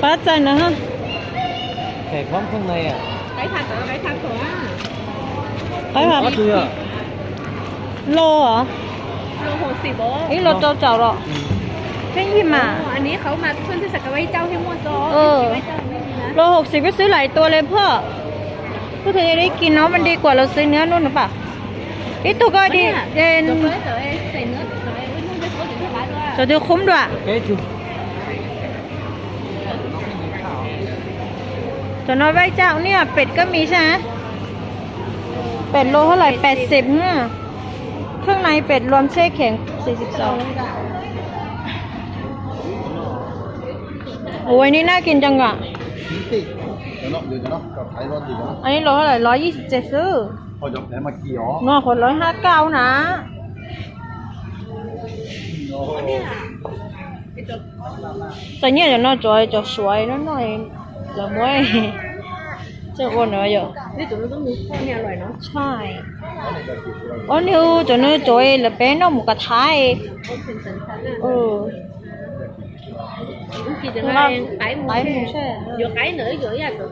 ป้าใจนะฮะแขกพร้อมข้างในอ่ะcái thằng ở cái thằng của ไปแบบ ก็คืออ่ะ โลเหรอ โล60บไอ้โลเจ้าเจ้าหรอไม่ยิมอ่ะ อันนี้เขามาขึ้นที่สักไว้เจ้าให้มั่วซ้อไว้เจ้าไม่มีนะ โล60ก็ซื้อหลายตัวเลยพ่อเพื่อเธอจะได้กินเนาะมันดีกว่าเราซื้อเนื้อนุ่นหรือเปล่าไอ้ตัวก็ดีเด่น rồi xài nước rồi với nước với số điện thoại rồi จะดูคุ้มด้วย เอ๊ะจุ๊บ จะน้อยไว้เจ้าเนี่ยเป็ดก็มีใช่ไหมเป็ดโลเท่าไหร่80เนี่ยเครื่องในเป็ดรวมแช่แข็ง42โอ้ยนี่น่ากินจังอ่ะ ติเดี๋ยวเนาะกับไทยร้อนดีเนาะ อันนี้โลเท่าไหร่127ซื้อ พอจะแพ้มากี่อ๋อน อกคน159นะแต่เนี่ยเดี๋ยวนอกจอยจะสวยแล้วหน่อยแล้วมวยจะอ้วนเหรอเยอะ นี่จุดต้องมีข้าวเนี่ยอร่อยเนาะ ใช่อ๋อนี่จะเนื้อจอยแล้วเป็นน้ำหมูกระทะกินจะได้cái ไก่หมูใช่ vừa cái nữa vừa là rồi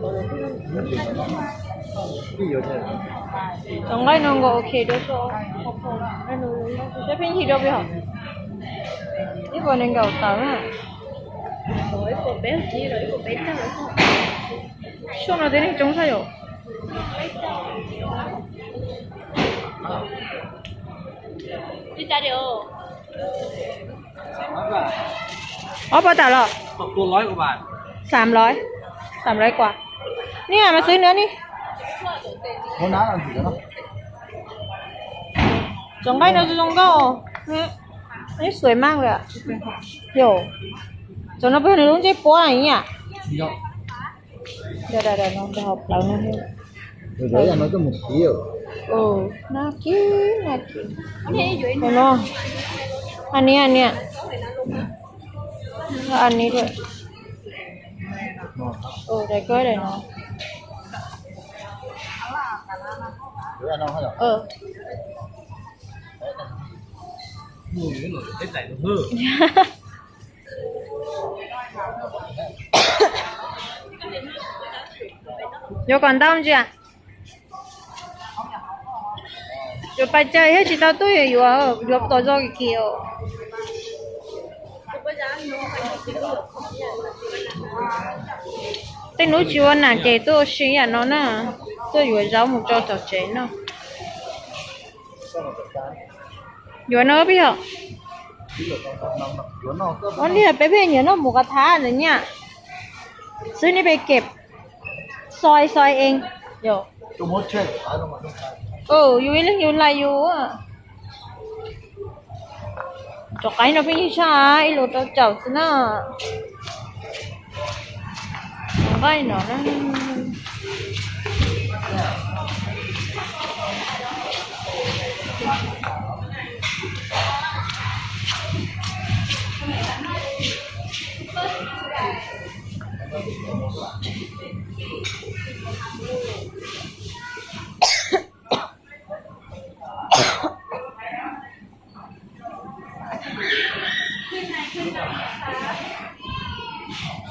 ที่เยอะใช่ จังไรน้องก็โอเคด้วยซ้อจะเป็นที่เดียวไปหรอนี่คนนึงเก่าเต่าน่ะ rồi cô bé chỉ rồi cô bé chắc rồiช่วงเราได้ในจงใช่หรอ đi ra điều อ๋อพอแต่หรอ ตกตัว100 กว่าบาท 300กว่าเนี่ยมาซื้อเนื้อนี่ เขาน้าอันดีเนาะ จงไรเราจะจงก็นี่อันนี้สวยมากเลยอ่ะโย่จงเราไปในรุ่นเจ๊ปัวอะไรเนี่ย เนาะ เดี๋ยวน้องจะหอบเราเนี่ย เดี๋ยวอย่างน้อยก็หมดเที่ยว โอ้น่ากินน่ากิน anh thấy dưới เห็นไหมอันเนี้ยแล้วอันนี้ด้วยโอ้ได้ก็ได้เนาะ เดี๋ยวน้องเขาเหรอ มือหรือได้ใส่ตัวเพิ่ม 有广东剧啊？有白椒，迄是到对有啊，有多少个去哦？แต่หนูชิวน่ะเจตัวชิอ่ะเนาะน่ะตัวอยู่เราหมู่จอต่อเจเนาะอยู่เนาะพี่เหรอ เดี๋ยวนอกก็ อ๋อเนี่ยไปเพ่นอยู่เนาะหมูกระทะอะไรเนี่ยซื้อนี่ไปเก็บซอยเองโย ตัวมดเช็คขายลงมาต้องขาย อยู่นี่อยู่ไรอยู่อ่ะจอกไก่เนาะพี่ชายหลุดเจ้าสินะไก่เนาะนะ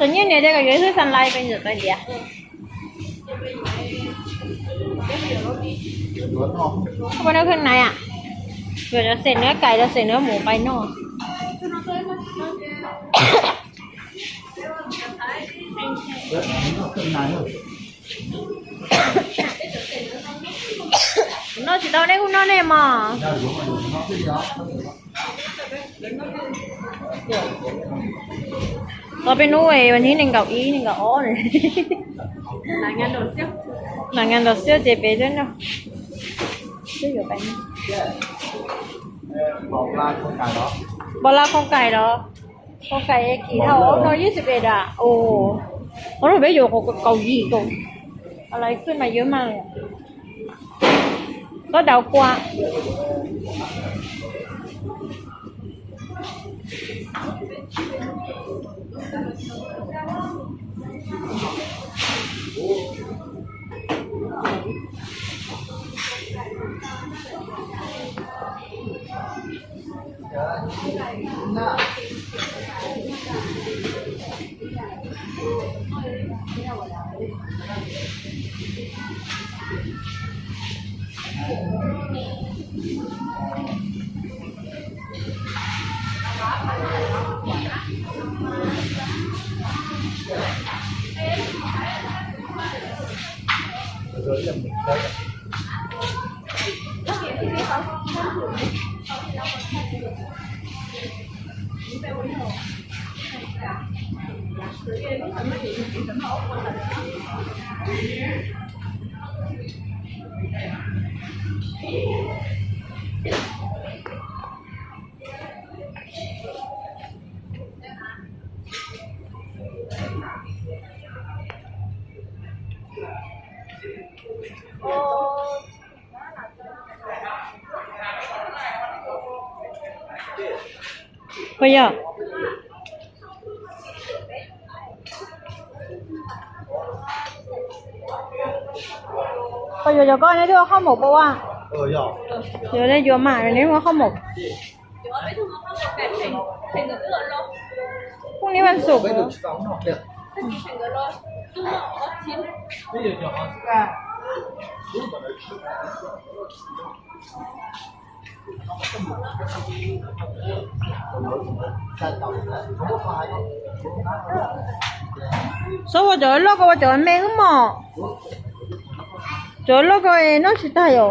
ส่วนใหญ่เนี่ยเด็กก็อยู่ที่สันไลเป็นอยู่ตัวเดียว เดี๋ยวนอก เข้าไปในเครื่องในอ่ะเดี๋ยวจะเสร็จเนื้อไก่จะเสร็จเนื้อหมูไปนอก เดี๋ยวนอกเครื่องในเลย nó chỉ đâu đấy cũng nó này mà ได้อยู่มาดูนอกที่เดียว เราไปนู่นวันนี้หนึ่งกับอีหนึ่งกับอ้อเลย là ngăn đồ xếp หลังงานเราเสื้อเจ็บไปด้วยเนาะเสื้ออยู่ไปนี่ บอกร้านคนขายเนาะ บอลลาของไก่เหรอของไก่กี่เท่า121อ่ะโอ้เขาเราไปอยู่ของเกาหลีตรงอะไรขึ้นมาเยอะมากเลยก็เดากว่า bây giờ giờ con ấy đưa không một bao à Dạ. giờ đây vừa mà nếu mà không một không nếu ăn sụp Bây giờ sống nó đẹp. Bây giờ cho họ ra. số giờ lo có giờ mẹ không mà giờ lo có nó chỉ tayo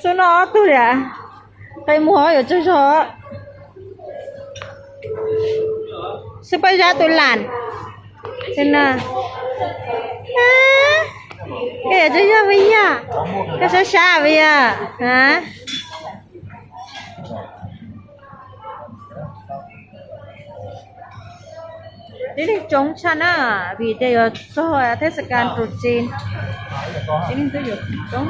số nó tôi à tay mua ở chỗ chỗ sẽ bây giờ tôi làm thế nào cái chỗ giờ bây giờ cái số xa bây giờ hả đi đi trống chăn à vì đây là số hồi thế sự can trụ trên đi đi tôi được trống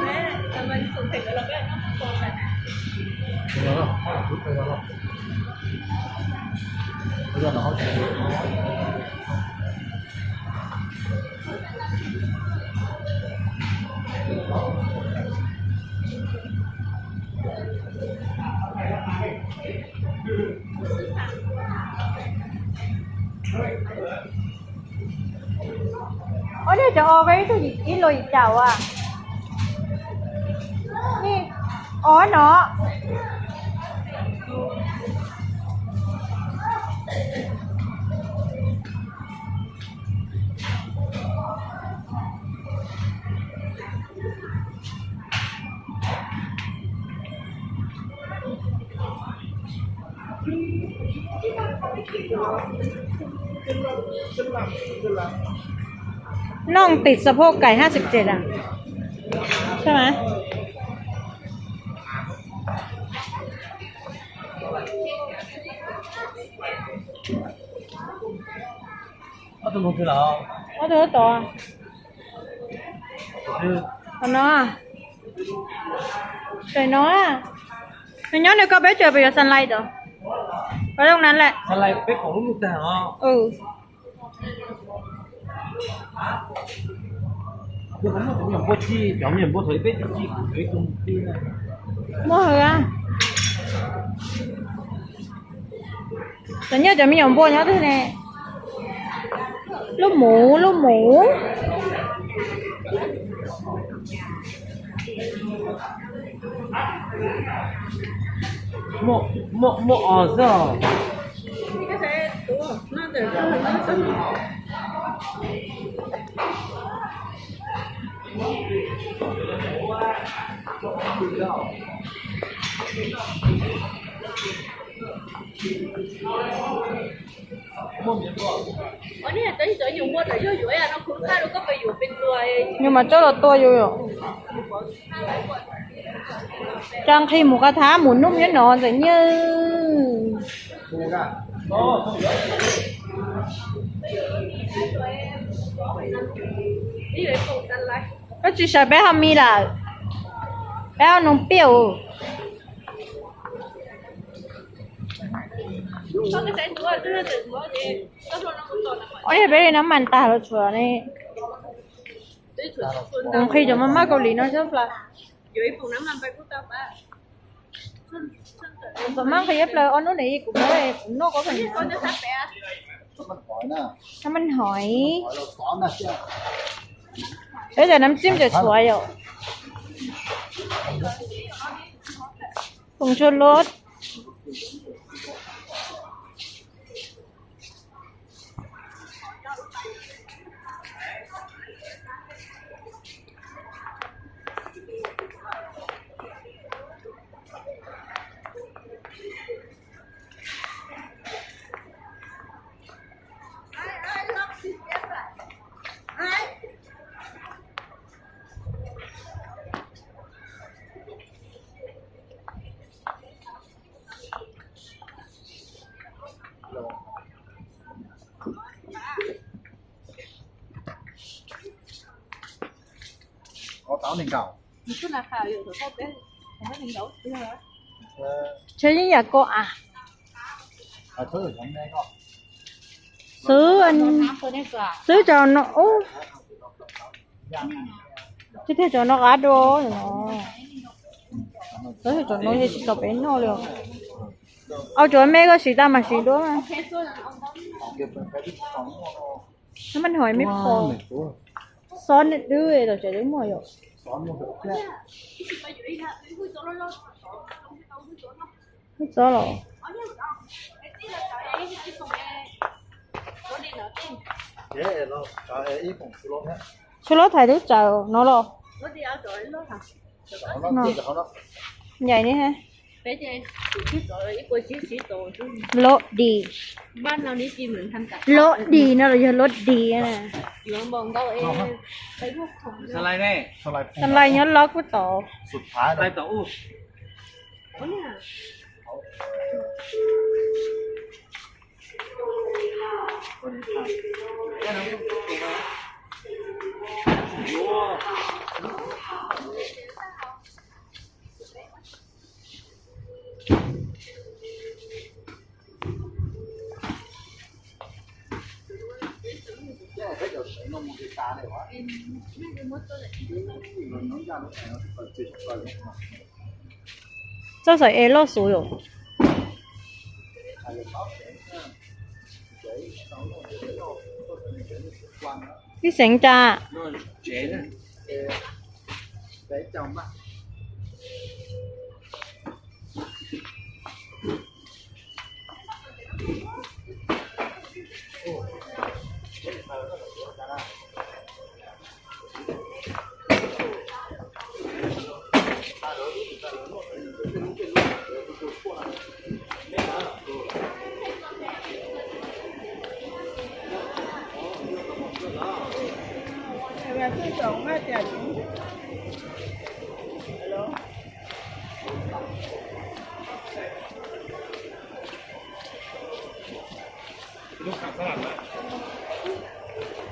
Bây giờ nó không ở đây chỗ cái gì ít lồi chảo à nè ó nóน่องติดสะโพกไก่57อ่ะใช่ไหม Có tôi một cái lọ. có thứ to Ừ. còn nó à trời nó à mình nhớ nếu có bé trời bây giờ săn lay rồi ở trongนั้นแหละ Sao lại biết khổ lúc nào hả? ừ Tôi không có biểu hiện vô chi, biểu hiện vô thấy biết chi của cái công ty này. mua hử à tự nhiên giờ mình mua nhớ thế này lúc mũ Mộ giờ. nhưng mà chỗ là to rồi trang khi một cái thá muốn nung như nó rồi như nó chỉ sợ bé hâm mi là bé nông biểu ôi bé nó mặn tả rồi chùa này khi cho mama ghảo lý nó rất là mama khi ép lời nó này cũng nói cũng nó có phần น้ำมันหอยน่ะ น้ำมันหอย หอยเราซ้อนนะเชี่ย เอ้ยแต่น้ำจิ้มจะสวยอยู่ผงชูรสcó táo ninh cảo 你出来还有的后边，我们领导对了。 ใช้ยี่หยาโกะอ่ะ thứ ở trong đây không ซื้ออัน 喝那个啊， ซื้อจอนโอ้ที่เทจอนกอาโดเนาะซื้อจอนกที่สิบเป็นเนาะเลยเอาจอนแม่ก็สีดำมาสีด้วยมั้ย kia phải phải biết sống nó น้ำมันหอยไม่พอ mệt quá ซ้อนด้วยเราจะได้หมดอยู่ xóm nó được chết ไม่ซ้อนหรอ thế nó cái ý cũng chú lốt nhé ชูรสไทยรู้จักเนาะหรอ 我只要做那哈， nó kia cho nó ใหญ่นี่ฮะ 反正去做一个星期做就。 โลดี บ้านเรานี่จีนเหมือนทำจาก โลดีนะเราจะรสดีนะ อยู่บางเราเองไปพวกของ สไลด์ได้ sao lại ทำไรเงี้ยล็อกก็ต่อ sụt thái สไล rồi ด์ต่ออู้ เนี่ย cái kiểu sấy nó một cái cá này quá nó ra nó phải nó phải chỉ phải nó เจ้าใส่เอโลสูอยู่ phải là táo đấy táo nó quăng đó พี่เสียงจ้า นู่นเจ๋นะ cái trong mắt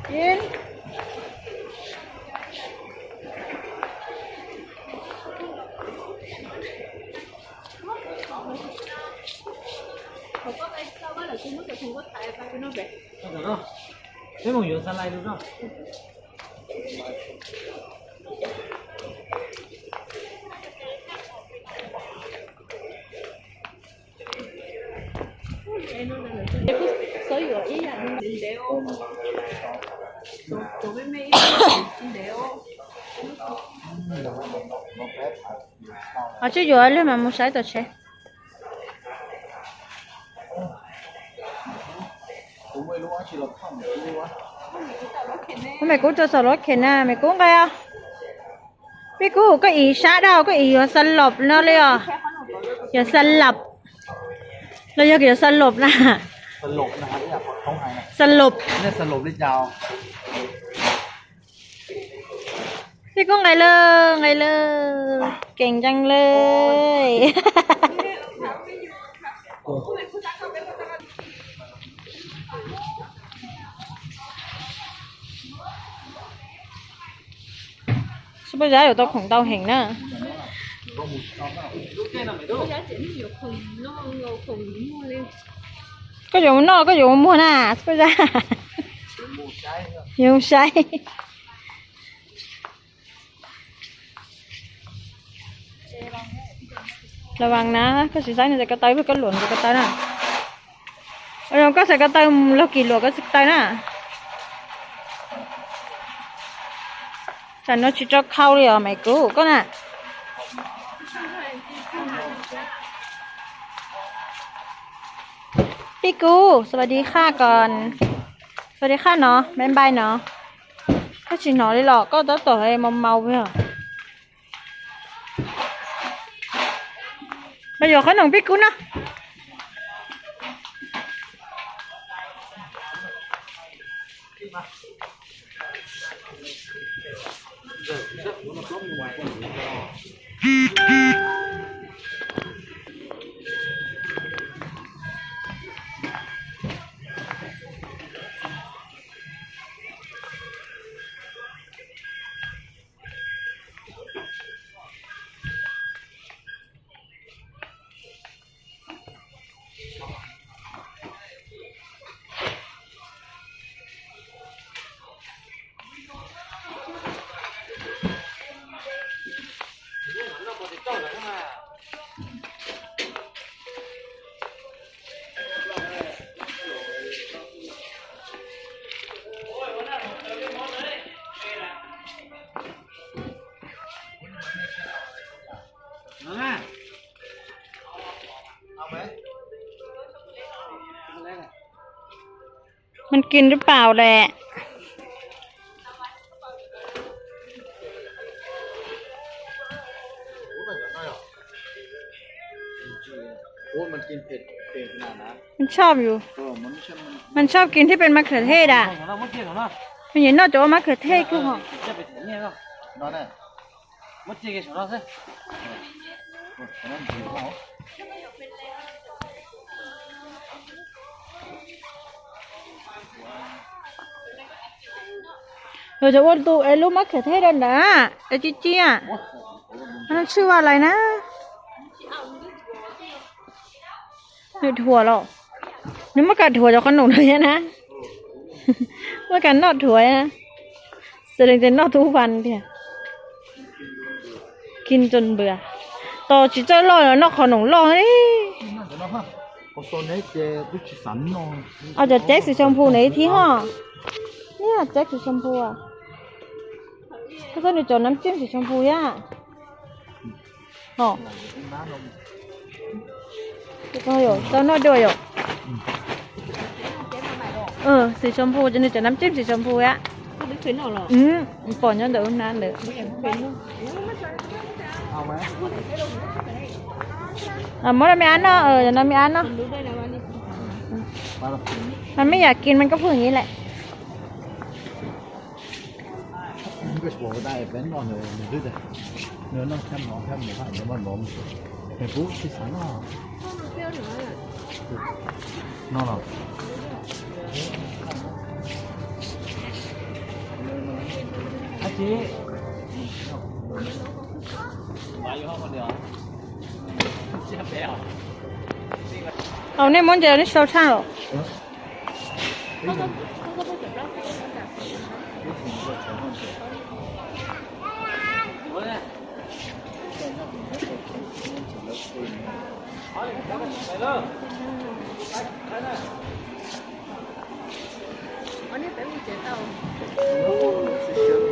กิน เขาก็ไปเจ้าว่าเราคุณไม่เคยคงก็ถ่ายไปเป็นโน้ตแบบ เอาเถอะเนาะไม่มองอยู่สไลด์ดูเนาะ 所以我依然唔得哦，做咩咩唔得哦。 nó bé phải sao ở chứ vừa lên mà muốn sấy tôi sẽ cũng mới lúc ấy chỉ là không được luôn á mày cũng cho sờ lót khen à mày cũng cái à mày cũng có ý sát đâu có ý ở sân lộc nóเลยอ่ะอย่าสลับเราอยากอย่าสลบนะ สลบนะครับที่อยากท้องหายนะ สลบ เนี่ยสลบได้ยาว พี่กุ้งไงเลยเก่งจังเลย 是不是有多孔道hình nữa 我有一隻有窮咯，有窮點咧？ có dùng nó có dùng mua nè có ra dùng sayระวังนะก็สีซ้ายนี่จะกระต่ายเพื่อกระหล่นจะกระต่ายนะ rồi có sẽ có tay lo kỳ lúa có sức tay nè chẳng nó chỉ cho khâu đi ở mày cứu có nèพี่กูสวัสดีค่ะก่อนสวัสดีค่ะเนาะบ๊ายบายเนาะก็ชินอเลยหรอกก็ต้องต่อให้เมาไปเหรอมาอยู่ขนมพี่กูเนาะมันกินหรือเปล่าแหละโอ้มันกินเผ็ดขนาดนั้น มันชอบอยู่ มันไม่ใช่มันชอบกินที่เป็นมะเขือเทศอ่ะ mất tiền rồi มันเห็นนอกจากว่ามะเขือเทศกูเหรอ chắc phải thử nghe đâu นอนแน่ mất tiền cái số đó thế นั่นถือเขา เราจะว่าดูไอ้ลูกมะเขือเทศนั่นนะไอ้จิ๊จี้อ่ะนั่นชื่อว่าอะไรนะหนูถั่วหรอนี่เมื่อกันถั่วจะขนมเลยนะเมื่อกันนอดถั่วนะแสดงจะนอดทุกวันเดียกินจนเบื่อต่อจิเจ้าล่อแล้วนอกขนมล่อนี่ นั่นเดี๋ยวนะฮะพอโซนนี้เจวิชิสันนอง เอาจากแจ็คสีชมพูไหนที่ห้อเนี่ยแจ็คสีชมพูอ่ะถ้าก็หนูจดน้ำจิ้มสีชมพูย่ะอ๋อ น้ำนม ก็อยู่เจ้านอดด้วยอยู่สีชมพูจะหนูจดน้ำจิ้มสีชมพูย่ะ Không biết khuyến nào rồi. ปอนยังเดือดนานเดือด เอาไหม มดไม่อันเนาะจะน้ำไม่อันเนาะ Đúng đây là bao nhiêu? ปลาละ มันไม่อยากกินมันก็พูดอย่างนี้แหละ มันก็บอกได้เป็นนอนเลยมันคือแต่เนื้อน้องแคมน้องแคมหมูผ่านเนื้อมันหมมเห็นปุ๊บชิสันนอง Không được tiêu nữa. นอนหรอ anh chị bài vô không được chết béo เอาเนี่ยมันจะนี่ชอบช่างหรอ bữa nè đây luôn Ở đây phải một chế tàu.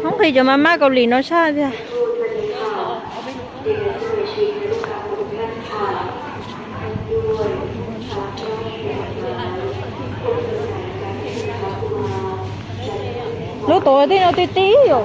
không thì cho mama ghาหลีnó sao vậy Ở bên nữa. รู้ตัวที่เราตีอยู่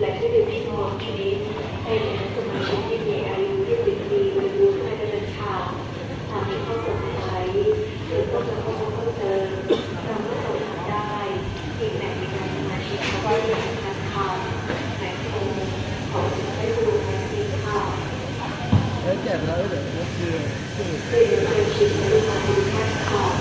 และที่ดื่มที่มองชนิดให้แก่สมาชิกที่มีอายุ20 ปีหรือรู้เพื่อเดินทางหากมีข้อสงสัยหรือต้องการข้อมูลเพิ่มเติมสามารถสอบถามได้ที่แหล่งในการสมาชิกเขาได้เลยนะคะแหล่งโทรขอสินให้สะดวกในที่ค่ะ แจกแล้วเดี๋ยวคือ เรียนเชิญชิมลูก